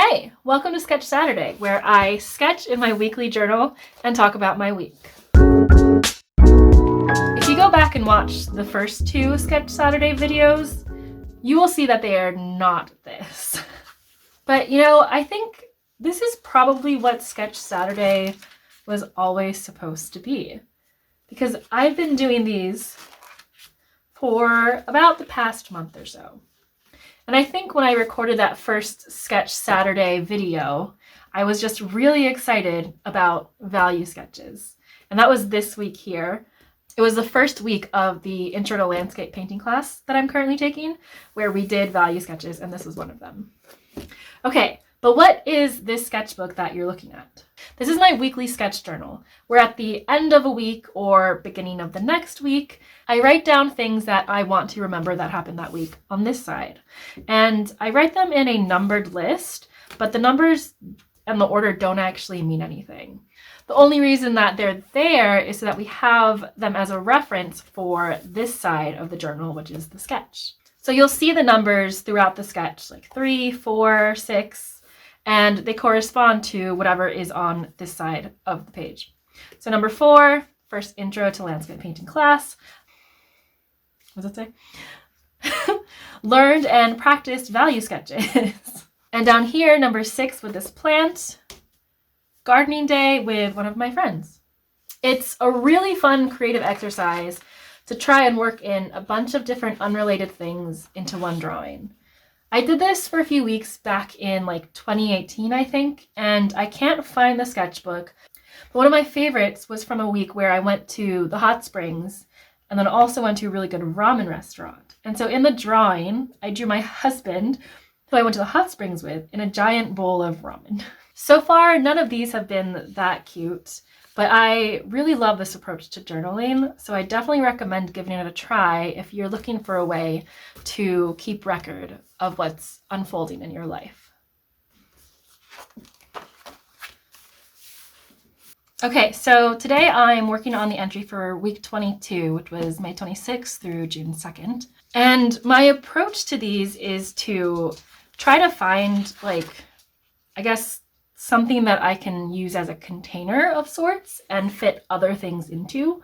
Hey, welcome to Sketch Saturday, where I sketch in my weekly journal and talk about my week. If you go back and watch the first two Sketch Saturday videos, you will see that they are not this. But I think this is probably what Sketch Saturday was always supposed to be, because I've been doing these for about the past month or so. And I think when I recorded that first Sketch Saturday video, I was just really excited about value sketches. And that was this week here. It was the first week of the Intro to Landscape Painting class that I'm currently taking, where we did value sketches, and this was one of them. Okay, but what is this sketchbook that you're looking at? This is my weekly sketch journal, where at the end of a week or beginning of the next week, I write down things that I want to remember that happened that week on this side. And I write them in a numbered list, but the numbers and the order don't actually mean anything. The only reason that they're there is so that we have them as a reference for this side of the journal, which is the sketch. So you'll see the numbers throughout the sketch, like 3, 4, 6, and they correspond to whatever is on this side of the page. So number 4, first Intro to Landscape Painting class. What does it say? Learned and practiced value sketches. And down here, number 6 with this plant, gardening day with one of my friends. It's a really fun creative exercise to try and work in a bunch of different unrelated things into one drawing. I did this for a few weeks back in 2018, I think, and I can't find the sketchbook. But one of my favorites was from a week where I went to the hot springs and then also went to a really good ramen restaurant. And so in the drawing, I drew my husband, who I went to the hot springs with, in a giant bowl of ramen. So far, none of these have been that cute, but I really love this approach to journaling, so I definitely recommend giving it a try if you're looking for a way to keep record of what's unfolding in your life. Okay, so today I'm working on the entry for week 22, which was May 26th through June 2nd. And my approach to these is to try to find, something that I can use as a container of sorts and fit other things into.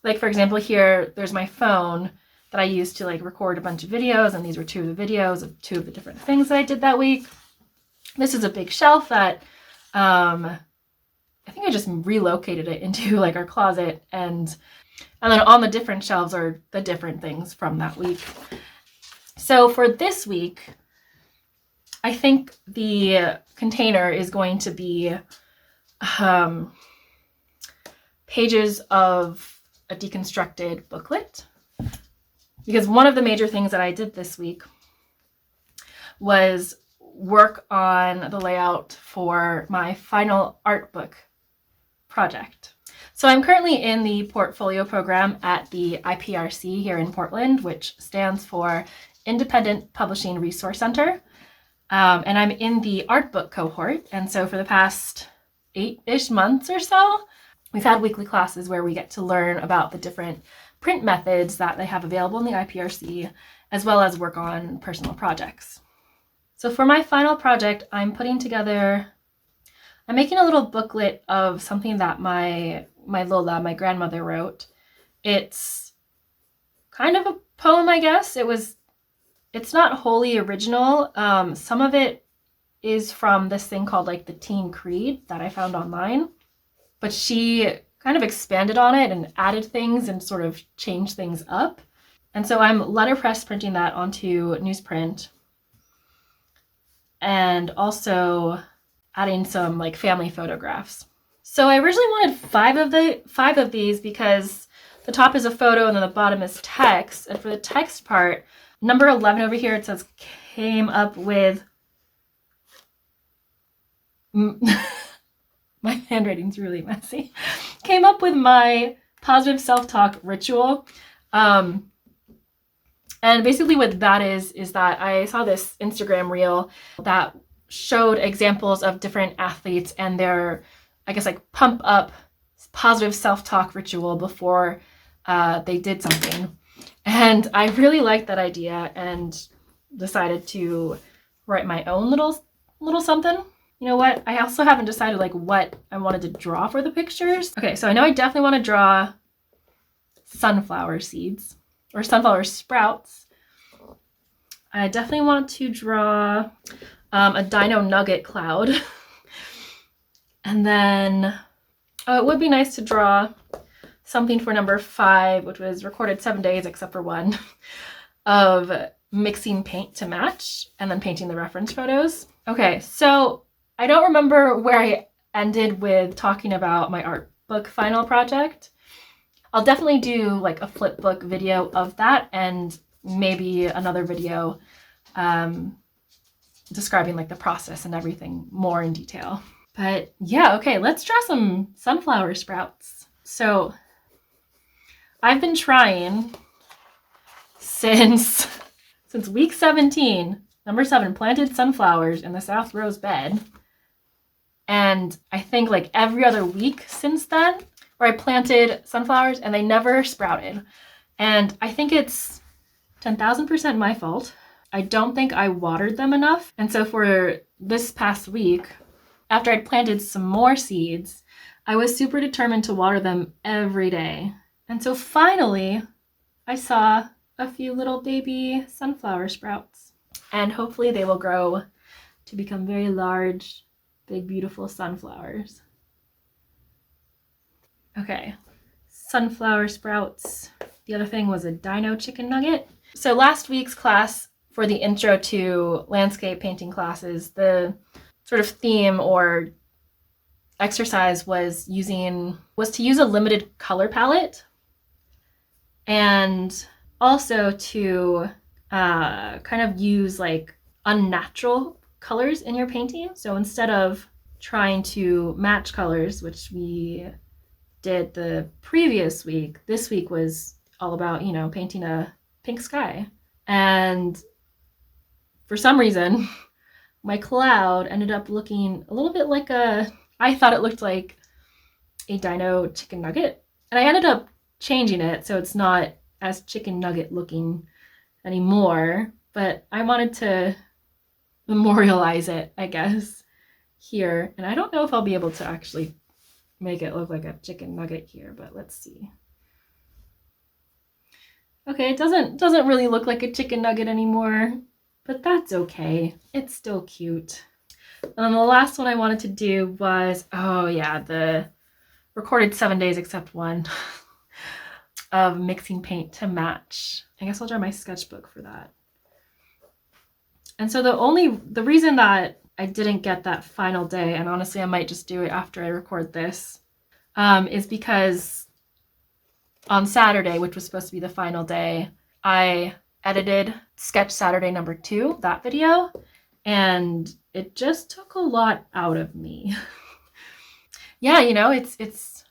Like, for example, here, there's my phone that I used to record a bunch of videos, and these were 2 of the videos of 2 of the different things that I did that week. This is a big shelf that I think I just relocated it into our closet, and then on the different shelves are the different things from that week. So for this week, I think the container is going to be pages of a deconstructed booklet, because one of the major things that I did this week was work on the layout for my final art book project. So I'm currently in the portfolio program at the IPRC here in Portland, which stands for Independent Publishing Resource Center. And I'm in the art book cohort. And so for the past 8-ish months or so, we've had weekly classes where we get to learn about the different print methods that they have available in the IPRC, as well as work on personal projects. So for my final project, I'm making a little booklet of something that my Lola, my grandmother, wrote. It's kind of a poem, I guess. It's not wholly original. Some of it is from this thing called the Teen Creed that I found online, but she kind of expanded on it and added things and sort of changed things up. And so I'm letterpress printing that onto newsprint, and also adding some family photographs. So I originally wanted 5 of these because the top is a photo and then the bottom is text. And for the text part, number 11 over here, it says came up with, my handwriting's really messy, came up with my positive self-talk ritual. And basically what that is that I saw this Instagram reel that showed examples of different athletes and their, pump up positive self-talk ritual before they did something. And I really liked that idea and decided to write my own little little something. You know what? I also haven't decided like what I wanted to draw for the pictures. Okay, so I know I definitely want to draw sunflower seeds or sunflower sprouts. I definitely want to draw a dino nugget cloud. And then, oh, it would be nice to draw something for number 5, which was recorded 7 days except for one, of mixing paint to match and then painting the reference photos. Okay, so I don't remember where I ended with talking about my art book final project. I'll definitely do like a flip book video of that and maybe another video describing like the process and everything more in detail. But yeah, okay, let's draw some sunflower sprouts. So I've been trying since week 17, number 7, planted sunflowers in the South Rose bed. And I think like every other week since then, where I planted sunflowers and they never sprouted. And I think it's 10,000% my fault. I don't think I watered them enough. And so for this past week, after I'd planted some more seeds, I was super determined to water them every day. And so finally, I saw a few little baby sunflower sprouts. And hopefully they will grow to become very large, big, beautiful sunflowers. Okay, sunflower sprouts. The other thing was a dino chicken nugget. So last week's class for the intro to landscape painting classes, the sort of theme or exercise was to use a limited color palette and also to kind of use like unnatural colors in your painting. So instead of trying to match colors, which we did the previous week, this week was all about, you know, painting a pink sky. And for some reason, my cloud ended up looking a little bit like I thought it looked like a dino chicken nugget. And I ended up changing it so it's not as chicken nugget looking anymore. But I wanted to memorialize it, I guess, here. And I don't know if I'll be able to actually make it look like a chicken nugget here, but let's see. Okay, it doesn't really look like a chicken nugget anymore, but that's okay. It's still cute. And then the last one I wanted to do was, oh yeah, the recorded 7 days except one of mixing paint to match. I guess I'll draw my sketchbook for that. And so the reason that I didn't get that final day, and honestly I might just do it after I record this, is because on Saturday, which was supposed to be the final day, I edited Sketch Saturday number 2, that video, and it just took a lot out of me. Yeah, you know, it's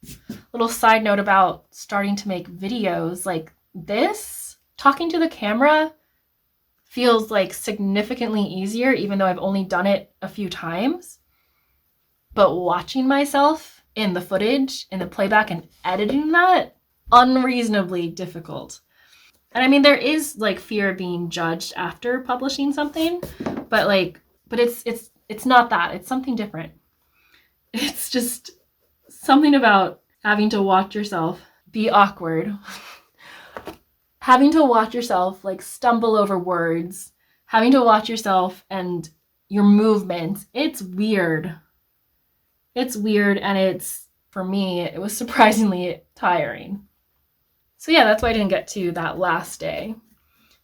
a little side note about starting to make videos like this. Talking to the camera feels like significantly easier, even though I've only done it a few times. But watching myself in the footage, in the playback and editing that, unreasonably difficult. And I mean, there is like fear of being judged after publishing something, but it's not that. It's something different. It's just something about having to watch yourself be awkward, having to watch yourself like stumble over words, having to watch yourself and your movements. It's weird. It's weird, and for me, it was surprisingly tiring. So yeah, that's why I didn't get to that last day.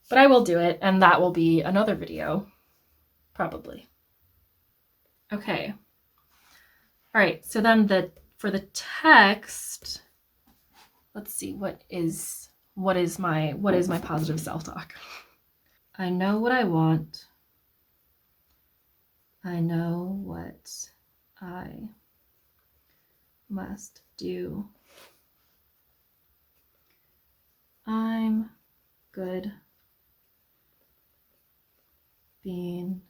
But I will do it, and that will be another video, probably. Okay. All right, so then for the text, let's see, what is my positive self-talk? I know what I want. I know what I must do. I'm good being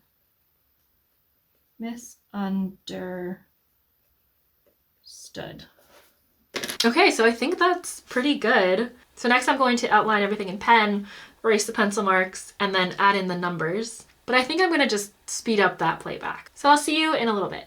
misunderstood. Okay, so I think that's pretty good. So next I'm going to outline everything in pen, erase the pencil marks, and then add in the numbers. but I think I'm gonna just speed up that playback. So I'll see you in a little bit.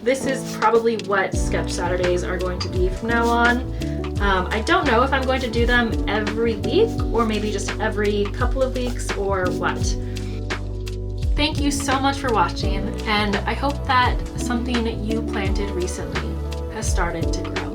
This is probably what Sketch Saturdays are going to be from now on. I don't know if I'm going to do them every week or maybe just every couple of weeks or what. Thank you so much for watching, and I hope that something you planted recently has started to grow.